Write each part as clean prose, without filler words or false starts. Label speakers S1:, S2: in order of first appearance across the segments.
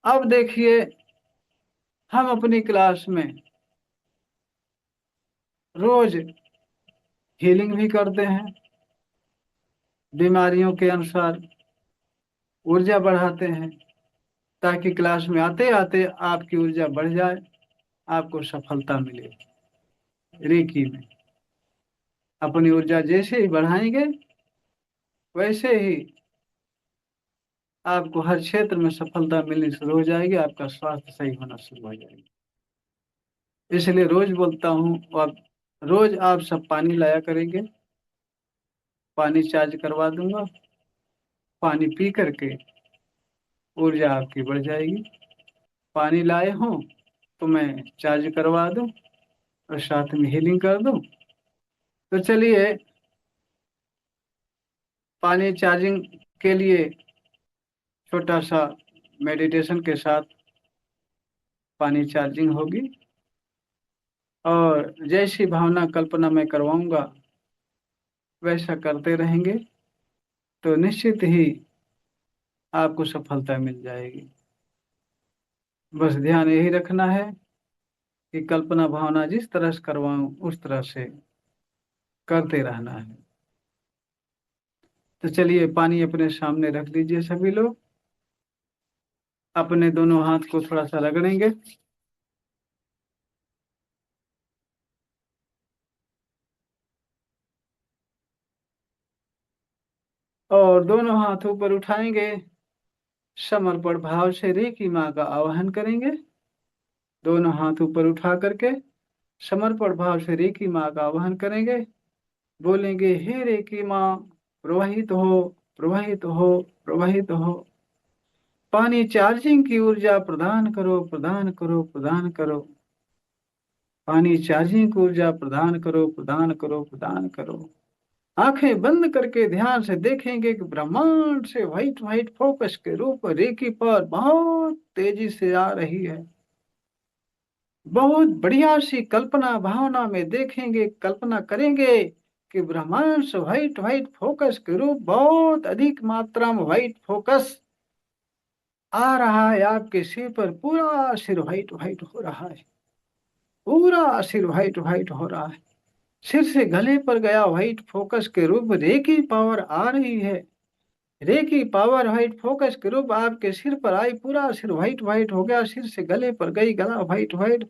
S1: अब देखिए, हम अपनी क्लास में रोज हीलिंग भी करते हैं, बीमारियों के अनुसार ऊर्जा बढ़ाते हैं, ताकि क्लास में आते आते आपकी ऊर्जा बढ़ जाए, आपको सफलता मिले। रेकी में अपनी ऊर्जा जैसे ही बढ़ाएंगे, वैसे ही आपको हर क्षेत्र में सफलता मिलनी शुरू हो जाएगी, आपका स्वास्थ्य सही होना शुरू हो जाएगा। इसलिए रोज बोलता हूँ, आप रोज आप सब पानी लाया करेंगे, पानी चार्ज करवा दूंगा, पानी पी करके ऊर्जा आपकी बढ़ जाएगी। पानी लाए हो तो मैं चार्ज करवा दूं और साथ में हीलिंग कर दूं। तो चलिए, पानी चार्जिंग के लिए छोटा सा मेडिटेशन के साथ पानी चार्जिंग होगी, और जैसी भावना कल्पना मैं करवाऊंगा वैसा करते रहेंगे, तो निश्चित ही आपको सफलता मिल जाएगी। बस ध्यान यही रखना है कि कल्पना भावना जिस तरह से करवाऊं उस तरह से करते रहना है। तो चलिए, पानी अपने सामने रख लीजिए सभी लोग, अपने दोनों हाथ को थोड़ा सा रगड़ेंगे, और दोनों हाथ ऊपर उठाएंगे, समर्पण भाव से रेकी माँ का आवाहन करेंगे। दोनों हाथ ऊपर उठा करके समर्पण भाव से रेकी माँ का आवाहन करेंगे, बोलेंगे, हे रेकी माँ, प्रवाहित हो, प्रवाहित हो, प्रवाहित हो। पानी चार्जिंग की ऊर्जा प्रदान करो, प्रदान करो, प्रदान करो। पानी चार्जिंग की ऊर्जा प्रदान करो, प्रदान करो, प्रदान करो। आंखें बंद करके ध्यान से देखेंगे कि ब्रह्मांड से व्हाइट व्हाइट फोकस के रूप में रेकी पर बहुत तेजी से आ रही है। बहुत बढ़िया सी कल्पना भावना में देखेंगे, कल्पना करेंगे कि ब्रह्मांड से व्हाइट व्हाइट फोकस के रूप बहुत अधिक मात्रा में व्हाइट फोकस आ रहा है। आपके सिर पर पूरा सिर व्हाइट व्हाइट हो रहा है, पूरा सिर व्हाइट व्हाइट हो रहा है। सिर से गले पर गया व्हाइट फोकस के रूप रेकी पावर आ रही है। रेकी पावर व्हाइट फोकस के रूप आपके सिर पर आई, पूरा सिर व्हाइट व्हाइट हो गया, सिर से गले पर गई, गला व्हाइट व्हाइट,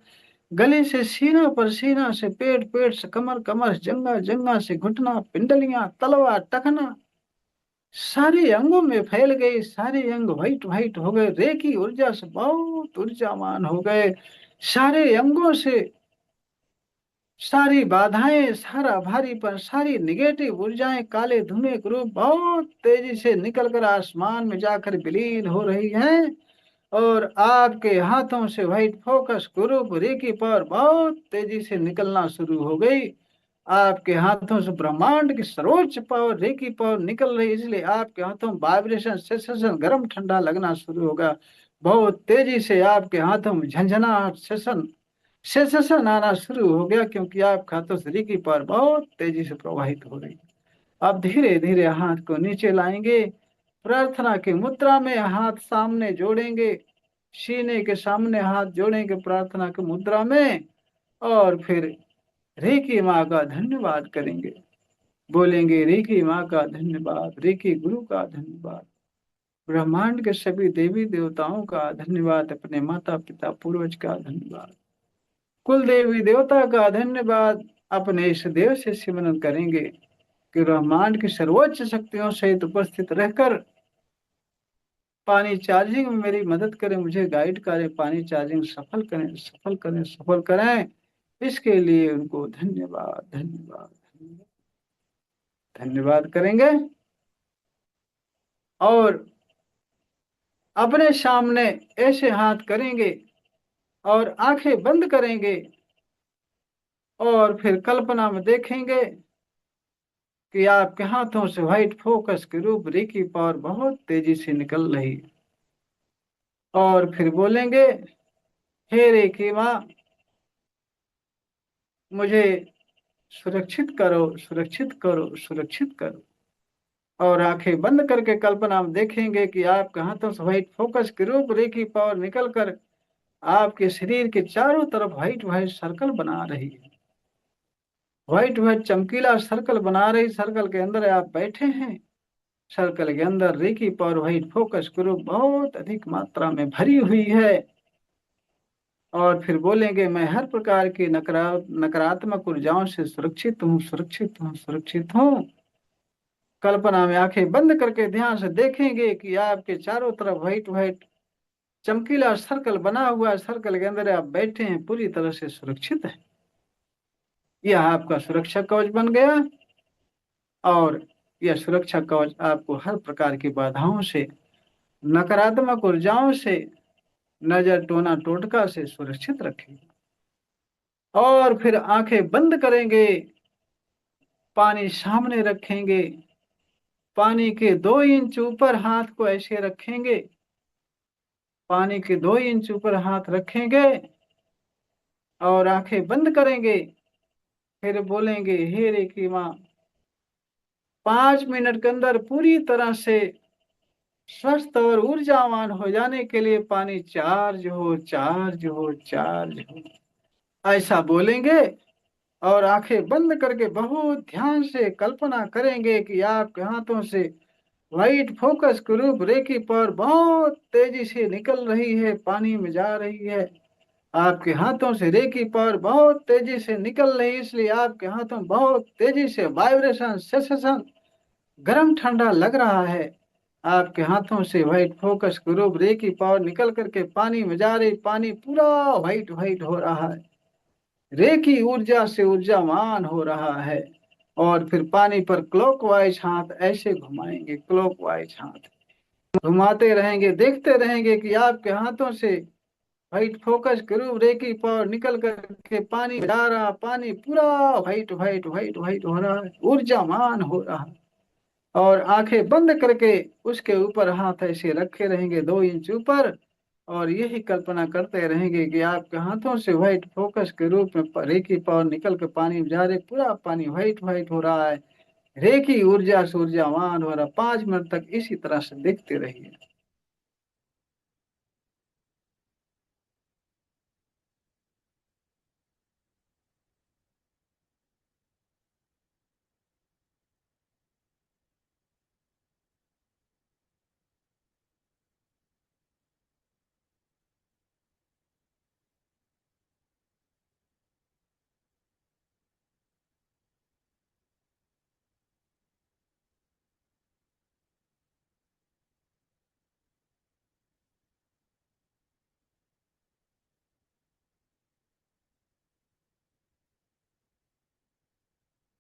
S1: गले से सीना पर, सीना से पेट, पेट से कमर, कमर से जंगा, जंगा से घुटना, पिंडलियां, तलवा, टखना, सारे अंगों में फैल गए, सारे अंग व्हाइट व्हाइट हो गए, रेकी ऊर्जा से बहुत ऊर्जावान हो गए। सारे अंगों से सारी बाधाएं, सारा भारीपन, सारी निगेटिव ऊर्जाएं काले धुएं के रूप बहुत तेजी से निकलकर आसमान में जाकर विलीन हो रही हैं, और आपके हाथों से व्हाइट फोकस ग्रुप रेकी पर बहुत तेजी से निकलना शुरू हो गई। आपके हाथों से ब्रह्मांड की सर्वोच्च पावर रेकी पावर निकल रही, इसलिए आपके हाथों में वाइब्रेशन, सेंसेशन, गर्म ठंडा लगना शुरू होगा। बहुत तेजी से आपके हाथों में झंझनाहट, सेंसेशन आना शुरू हो गया, क्योंकि आपके हाथों से रेकी पावर बहुत तेजी से प्रवाहित हो रही। अब धीरे धीरे हाथ को नीचे लाएंगे, प्रार्थना की मुद्रा में हाथ सामने जोड़ेंगे, सीने के सामने हाथ जोड़ेंगे प्रार्थना की मुद्रा में, और फिर रेकी माँ का धन्यवाद करेंगे। बोलेंगे, रेकी माँ का धन्यवाद, रेकी गुरु का धन्यवाद, ब्रह्मांड के सभी देवी देवताओं का धन्यवाद, अपने माता पिता पूर्वज का धन्यवाद, कुल देवी देवता का धन्यवाद। अपने इस देव से सिमरन करेंगे कि ब्रह्मांड की सर्वोच्च शक्तियों सहित उपस्थित रहकर पानी चार्जिंग में मेरी मदद करें, मुझे गाइड करें, पानी चार्जिंग सफल करें, सफल करें, सफल करें। इसके लिए उनको धन्यवाद, धन्यवाद, धन्यवाद, धन्यवाद करेंगे, और अपने सामने ऐसे हाथ करेंगे और आंखें बंद करेंगे, और फिर कल्पना में देखेंगे कि आपके हाथों से व्हाइट फोकस के रूप रेकी पावर बहुत तेजी से निकल रही है, और फिर बोलेंगे, हे रेकी माँ, मुझे सुरक्षित करो, सुरक्षित करो, सुरक्षित करो। और आंखें बंद करके कल्पना में देखेंगे कि आपके हाथों से व्हाइट फोकस के रूप रेखी पावर निकलकर आपके शरीर के चारों तरफ व्हाइट व्हाइट सर्कल बना रही है। व्हाइट व्हाइट चमकीला सर्कल बना रही, सर्कल के अंदर आप बैठे हैं। सर्कल के अंदर रेखी पावर व्हाइट फोकस ग्रुप बहुत अधिक मात्रा में भरी हुई है। और फिर बोलेंगे, मैं हर प्रकार की नकारात्मक ऊर्जाओं से सुरक्षित हूँ, सुरक्षित हूँ, सुरक्षित हूँ। कल्पना में आंखें बंद करके ध्यान से देखेंगे कि आपके चारों तरफ व्हाइट व्हाइट चमकीला सर्कल बना हुआ है। सर्कल के अंदर आप बैठे हैं, पूरी तरह से सुरक्षित है। यह आपका सुरक्षा कवच बन गया। और यह सुरक्षा कवच आपको हर प्रकार की बाधाओं से, नकारात्मक ऊर्जाओं से, नजर टोना टोटका से सुरक्षित रखेगा। और फिर आंखें बंद करेंगे, पानी सामने रखेंगे, पानी के 2 इंच ऊपर हाथ को ऐसे रखेंगे, पानी के 2 इंच ऊपर हाथ रखेंगे और आंखें बंद करेंगे। फिर बोलेंगे, हे रेखी माँ, 5 मिनट के अंदर पूरी तरह से स्वस्थ और ऊर्जावान हो जाने के लिए पानी चार्ज हो, चार्ज हो, चार्ज हो, ऐसा बोलेंगे। और आंखें बंद करके बहुत ध्यान से कल्पना करेंगे कि आपके हाथों से व्हाइट फोकस के रूप रेखी पर बहुत तेजी से निकल रही है, पानी में जा रही है। आपके हाथों से रेखी पर बहुत तेजी से निकल रही है, इसलिए आपके हाथों बहुत तेजी से वाइब्रेशन, सेंसेशन, गर्म ठंडा लग रहा है। आपके हाथों से व्हाइट फोकस के रूप रेखी पावर निकल करके पानी में जा रही, पानी पूरा व्हाइट व्हाइट हो रहा है, रेखी ऊर्जा से ऊर्जावान हो रहा है। और फिर पानी पर क्लॉकवाइज हाथ ऐसे घुमाएंगे, क्लॉकवाइज हाथ घुमाते रहेंगे, देखते रहेंगे कि आपके हाथों से व्हाइट फोकस के रूप रेखी पावर निकल करके पानी जा रहा, पानी पूरा व्हाइट व्हाइट व्हाइट व्हाइट हो रहा है, ऊर्जावान हो रहा है। और आंखें बंद करके उसके ऊपर हाथ ऐसे रखे रहेंगे, 2 इंच ऊपर। और यही कल्पना करते रहेंगे कि आपके हाथों से व्हाइट फोकस के रूप में रेखी पावर निकल के पानी में जा रहे, पूरा पानी व्हाइट व्हाइट हो रहा है, रेखी ऊर्जा से ऊर्जावान हो रहा। 5 मिनट तक इसी तरह से देखते रहिए।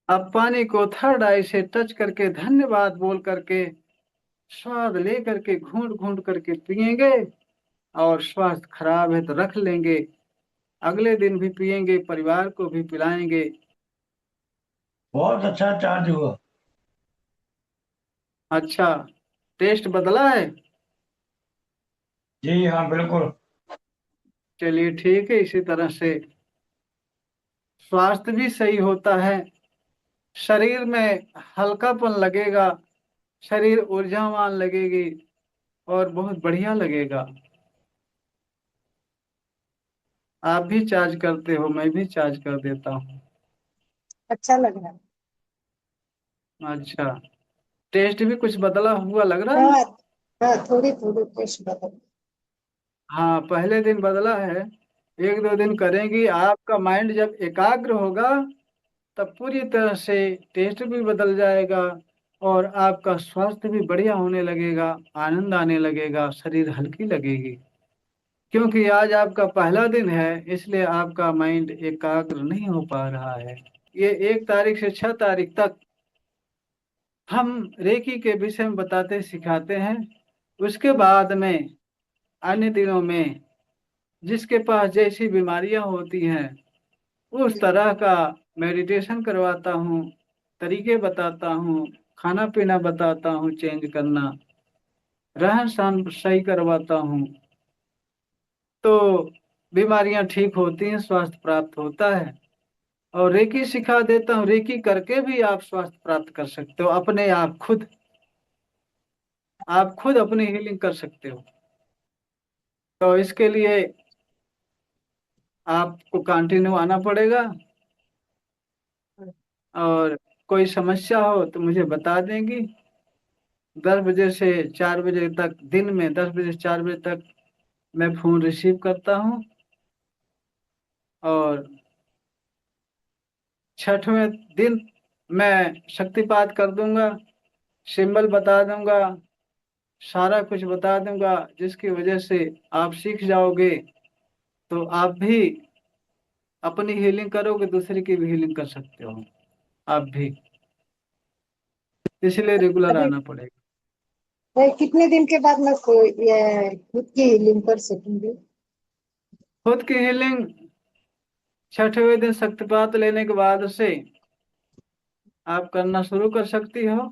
S1: अब पानी को थर्ड आई से टच करके धन्यवाद बोल करके स्वाद ले करके घूंट घूंट करके पिएंगे। और स्वास्थ्य खराब है तो रख लेंगे, अगले दिन भी पिएंगे, परिवार को भी पिलाएंगे।
S2: बहुत अच्छा चार्ज हुआ।
S1: अच्छा, टेस्ट बदला है?
S2: जी हाँ, बिल्कुल।
S1: चलिए ठीक है, इसी तरह से स्वास्थ्य भी सही होता है, शरीर में हल्कापन लगेगा, शरीर ऊर्जावान लगेगी और बहुत बढ़िया लगेगा। आप भी चार्ज करते हो, मैं भी चार्ज कर देता हूँ।
S3: अच्छा लग रहा है।
S1: अच्छा, टेस्ट भी कुछ बदला हुआ लग रहा है।
S3: हाँ। हाँ, थोड़ी थोड़ी टेस्ट बदल।
S1: हाँ, पहले दिन बदला है, 1-2 दिन करेंगी, आपका माइंड जब एकाग्र होगा तब पूरी तरह से टेस्ट भी बदल जाएगा और आपका स्वास्थ्य भी बढ़िया होने लगेगा, आनंद आने लगेगा, शरीर हल्की लगेगी। क्योंकि आज आपका पहला दिन है, इसलिए आपका माइंड एकाग्र नहीं हो पा रहा है। ये 1 तारीख से 6 तारीख तक हम रेकी के विषय में बताते सिखाते हैं। उसके बाद में अन्य दिनों में जिसके पास जैसी बीमारियां होती हैं उस तरह का मेडिटेशन करवाता हूँ, तरीके बताता हूँ, खाना पीना बताता हूँ, चेंज करना, रहन सहन सही करवाता हूँ। तो बीमारियां ठीक होती हैं, स्वास्थ्य प्राप्त होता है। और रेकी सिखा देता हूँ, रेकी करके भी आप स्वास्थ्य प्राप्त कर सकते हो अपने आप खुद। आप खुद अपनी हीलिंग कर सकते हो। तो इसके लिए आपको कंटिन्यू आना पड़ेगा, और कोई समस्या हो तो मुझे बता देंगी। 10 बजे से 4 बजे तक, दिन में 10 बजे से 4 बजे तक मैं फोन रिसीव करता हूँ। और 6वें दिन मैं शक्तिपात कर दूंगा, सिंबल बता दूंगा, सारा कुछ बता दूंगा, जिसकी वजह से आप सीख जाओगे। तो आप भी अपनी हीलिंग करोगे, दूसरे की भी हीलिंग कर सकते हो आप भी। इसलिए रेगुलर
S3: अभी
S1: आना पड़ेगा।
S3: भाई कितने दिन के बाद मैं कोई ये खुद की हीलिंग कर सकूंगी?
S1: खुद की हीलिंग 6वें दिन शक्तिपात लेने के बाद से आप करना शुरू कर सकती हो।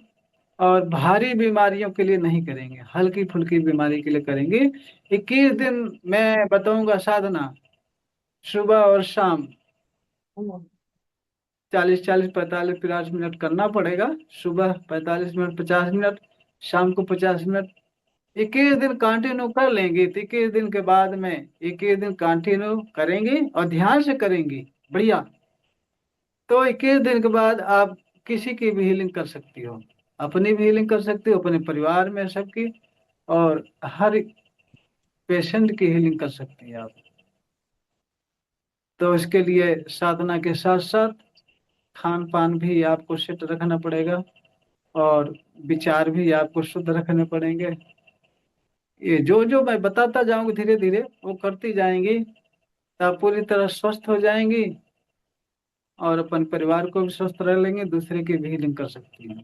S1: और भारी बीमारियों के लिए नहीं करेंगे, हल्की फुल्की बीमारी के लिए करेंगे। 21 दिन मैं बताऊंगा साधना, सुबह और शाम, 40 40 45 50 मिनट करना पड़ेगा। सुबह 45 मिनट 50 मिनट, शाम को 50 मिनट। 21 दिन कंटिन्यू कर लेंगे तो 21 दिन के बाद में, 21 दिन कंटिन्यू करेंगे और ध्यान से करेंगे, बढ़िया। तो 21 दिन के बाद आप किसी की भी हीलिंग कर सकती हो, अपनी भी हीलिंग कर सकती हो, अपने परिवार में सबकी, और हर पेशेंट की हीलिंग कर सकती है आप। तो इसके लिए साधना के साथ साथ खान पान भी आपको सेट रखना पड़ेगा, और विचार भी आपको शुद्ध रखने पड़ेंगे। ये जो जो मैं बताता जाऊंगी धीरे धीरे वो करती जाएंगी, तो आप पूरी तरह स्वस्थ हो जाएंगी, और अपन परिवार को भी स्वस्थ रह लेंगे, दूसरे की भी हीलिंग कर सकती हैं।